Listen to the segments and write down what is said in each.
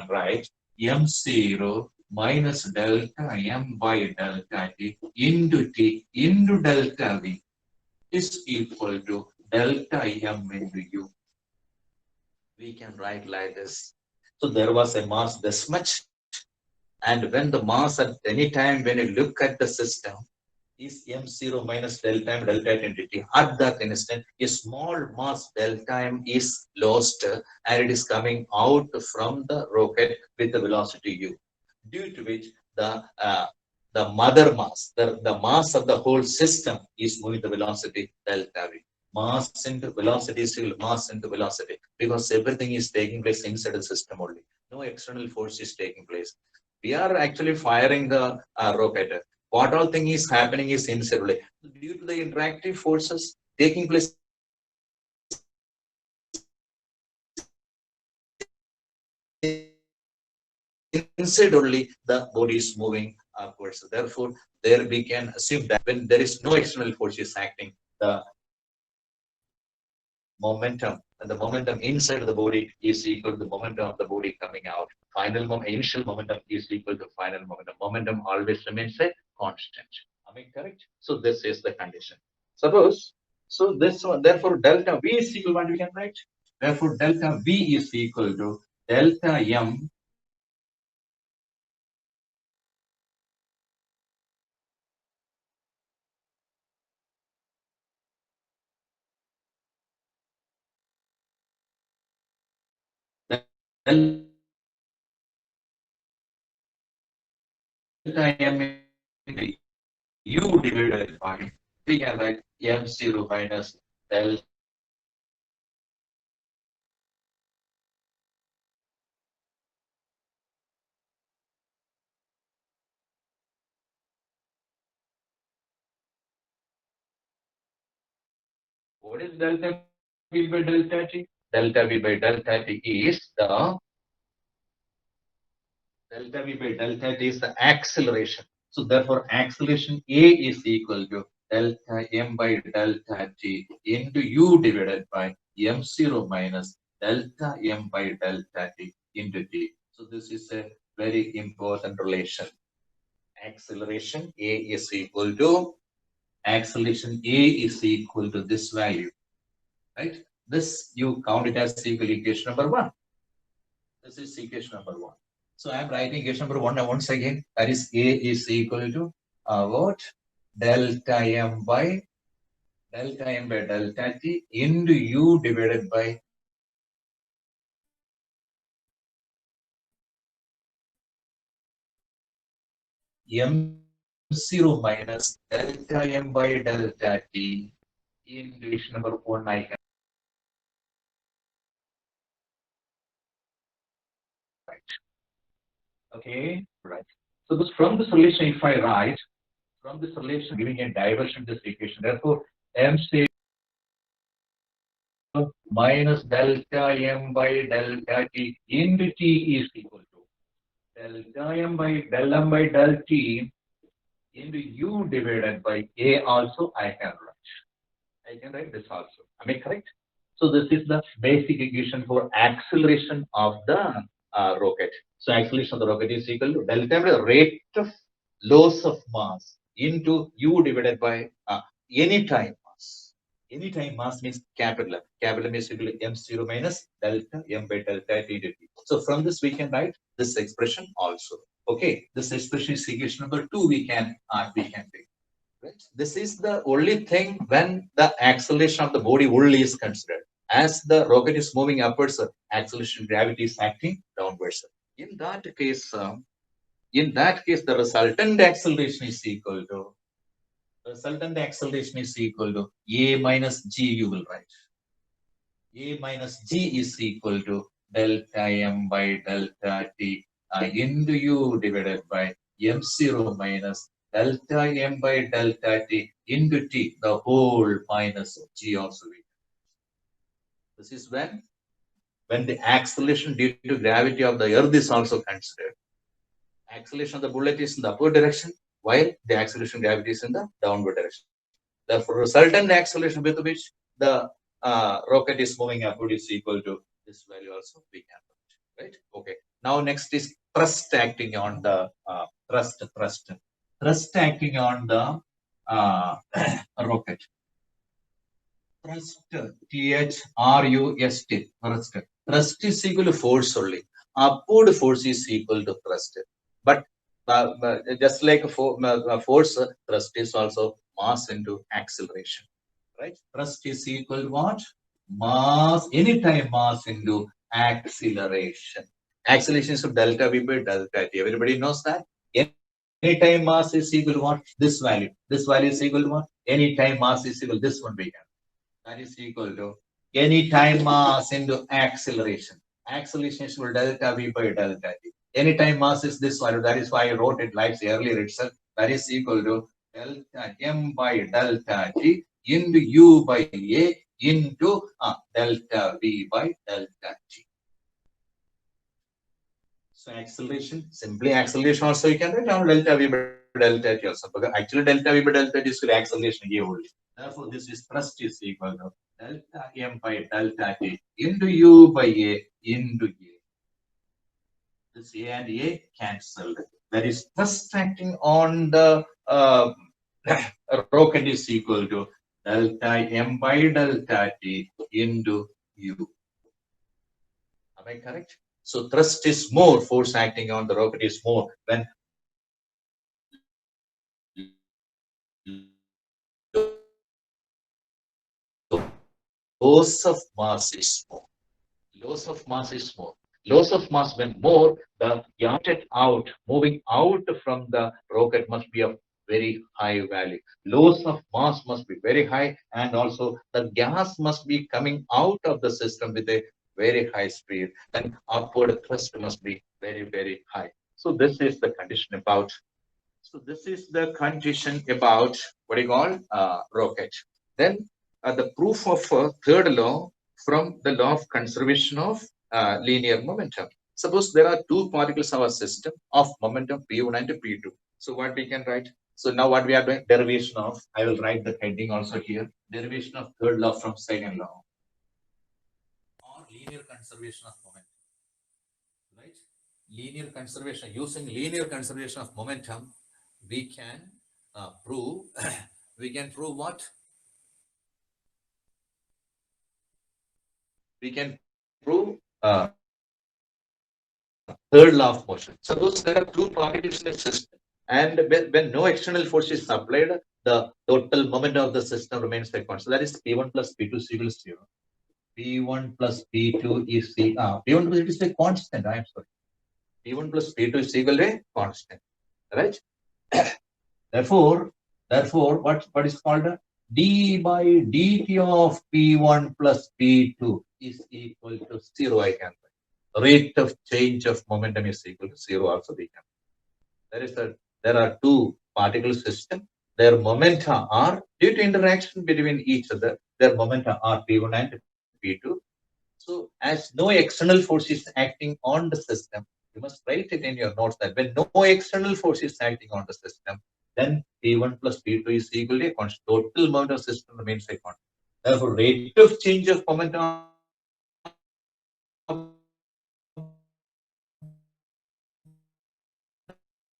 can write m0 minus delta m by delta t into delta v is equal to delta m into u. We can write like this. So there was a mass this much, and when the mass at any time when you look at the system is m0 minus delta m delta t into t, at that instant a small mass delta m is lost and it is coming out from the rocket with the velocity u, due to which the mother mass, the mass of the whole system is moving the velocity delta v. Mass into velocity is equal to mass into velocity, because everything is taking place inside the system only. No external force is taking place. We are actually firing the rocket. What all thing is happening is inside only. Due to the interactive forces taking place inside only, the body is moving upwards. So therefore, there we can assume that when there is no external forces acting, the momentum and the momentum inside the body is equal to the momentum of the body coming out. Initial momentum is equal to final momentum. Momentum always remains a constant. Am I correct? So this is the condition. Suppose, so this one, therefore delta V is equal to what we can write. Therefore delta V is equal to delta M delta M into U divided by, we can write M0 minus delta. What is delta V by delta T? Delta V by delta T is the delta V by delta T is the acceleration. So therefore, acceleration A is equal to delta M by delta T into U divided by M0 minus delta M by delta T into T. So this is a very important relation. Acceleration A is equal to this value, right? This you count it as equal equation number 1. This is equation number 1. So I am writing equation number 1 once again. That is A is equal to what? Delta M by delta T into U divided by M0 minus delta M by delta T into equation number 1 I can write. Okay, right. So this from this relation, if I write from this relation, giving a diversion to this equation, therefore M0 minus delta M by delta T into T is equal to delta M by del T into U divided by A also I can write. I can write this also. Am I correct? So this is the basic equation for acceleration of the rocket. So acceleration of the rocket is equal to delta M, the rate of loss of mass into U divided by any time mass. Any time mass means capital M. Capital M is equal to M0 minus delta M by delta T dt. So from this we can write this expression also. Okay, this expression is equation number 2 we can take. Right? This is the only thing when the acceleration of the body only is considered. As the rocket is moving upwards, acceleration gravity is acting downwards. In that case, the resultant acceleration is equal to A minus G. You will write A minus G is equal to delta M by delta T into U divided by M0 minus delta M by delta T into T, the whole minus G also. This is when the acceleration due to gravity of the earth is also considered. Acceleration of the bullet is in the upward direction, while the acceleration gravity is in the downward direction. Therefore, resultant acceleration with which the rocket is moving upward is equal to this value also we can write, right? Okay. Now next is thrust acting on the thrust acting on the rocket. Thrust, T-H-R-U-S-T, thrust. Thrust is equal to force only. Upward force is equal to thrust. But just like a force, thrust is also mass into acceleration. Right? Thrust is equal to what? Mass, anytime mass into acceleration. Acceleration is delta V by delta T. Everybody knows that. Anytime mass is equal to what? This value. This value is equal to what? Anytime mass is equal to this one we have. That is equal to any time mass into acceleration. Acceleration is equal to delta V by delta T. Any time mass is this value. That is why I wrote it like earlier itself. That is equal to delta M by delta T into U by A into delta V by delta T. So acceleration, simply acceleration also you can write down delta V by delta T also. Because actually delta V by delta T is acceleration here only. Therefore, this is thrust is equal to delta M by delta T into U by A into A. This A and A cancelled. That is thrust acting on the rocket is equal to delta M by delta T into U. Am I correct? So thrust is more, force acting on the rocket is more when loss of mass is more. Loss of mass is more. Loss of mass when more, the ejected out, moving out from the rocket must be of very high value. Loss of mass must be very high, and also the gas must be coming out of the system with a very high speed, and upward thrust must be very, very high. So this is the condition about. So this is the condition about what you call rocket. Then the proof of third law from the law of conservation of linear momentum. Suppose there are two particles of our system of momentum P1 and P2. So what we can write? So now what we are doing? Derivation of, I will write the heading also here. Derivation of third law from second law. Or linear conservation of momentum. Right? Linear conservation, using linear conservation of momentum, we can prove, we can prove what? We can prove third law of motion. Suppose there are two particles in a system, and when no external force is applied, the total momentum of the system remains the constant. That is P1 plus P2 is equal to 0. P1 plus P2 is P1 plus P2 is a constant. I am sorry. P1 plus P2 is equal to a constant. Right? Therefore, what is called d by dt of P1 plus P2 is equal to 0. I can write. Rate of change of momentum is equal to 0 also we can. There are two particle systems. Their momenta are, due to interaction between each other, their momenta are P1 and P2. So as no external force is acting on the system, you must write it in your notes that when no external force is acting on the system, then P1 plus P2 is equal to a constant. Total amount of system remains a constant. Therefore, rate of change of momentum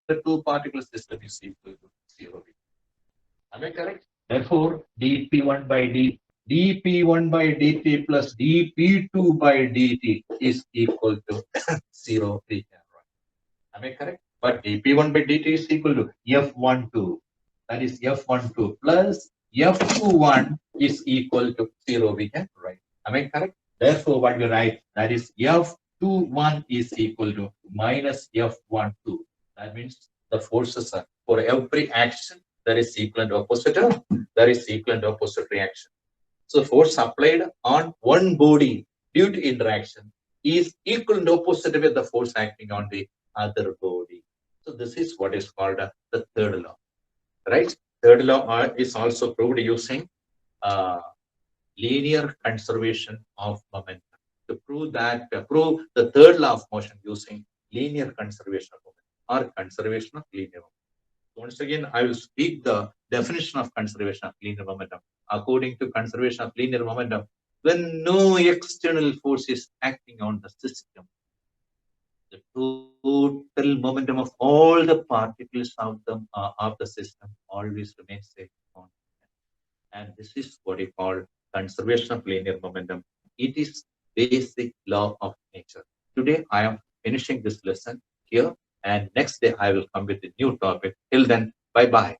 the two particle system is equal to 0. Am I correct? Therefore, dp1 by dp1 by dt plus dp2 by dt is equal to 0. Am I correct? But dp1 by dt is equal to f12. That is f12 plus f21 is equal to 0. We can write. Am I correct? Therefore, what we write, that is f21 is equal to minus f12. That means the forces are for every action there is equal and opposite. There is equal and opposite reaction. So force applied on one body due to interaction is equal and opposite with the force acting on the other body. So this is what is called the third law, right? Third law is also proved using linear conservation of momentum. To prove that, prove the third law of motion using linear conservation of momentum or conservation of linear momentum. Once again, I will speak the definition of conservation of linear momentum. According to conservation of linear momentum, when no external force is acting on the system, the total momentum of all the particles of the system always remains same constant. And this is what we call conservation of linear momentum. It is basic law of nature. Today I am finishing this lesson here, and next day I will come with a new topic. Till then, bye bye.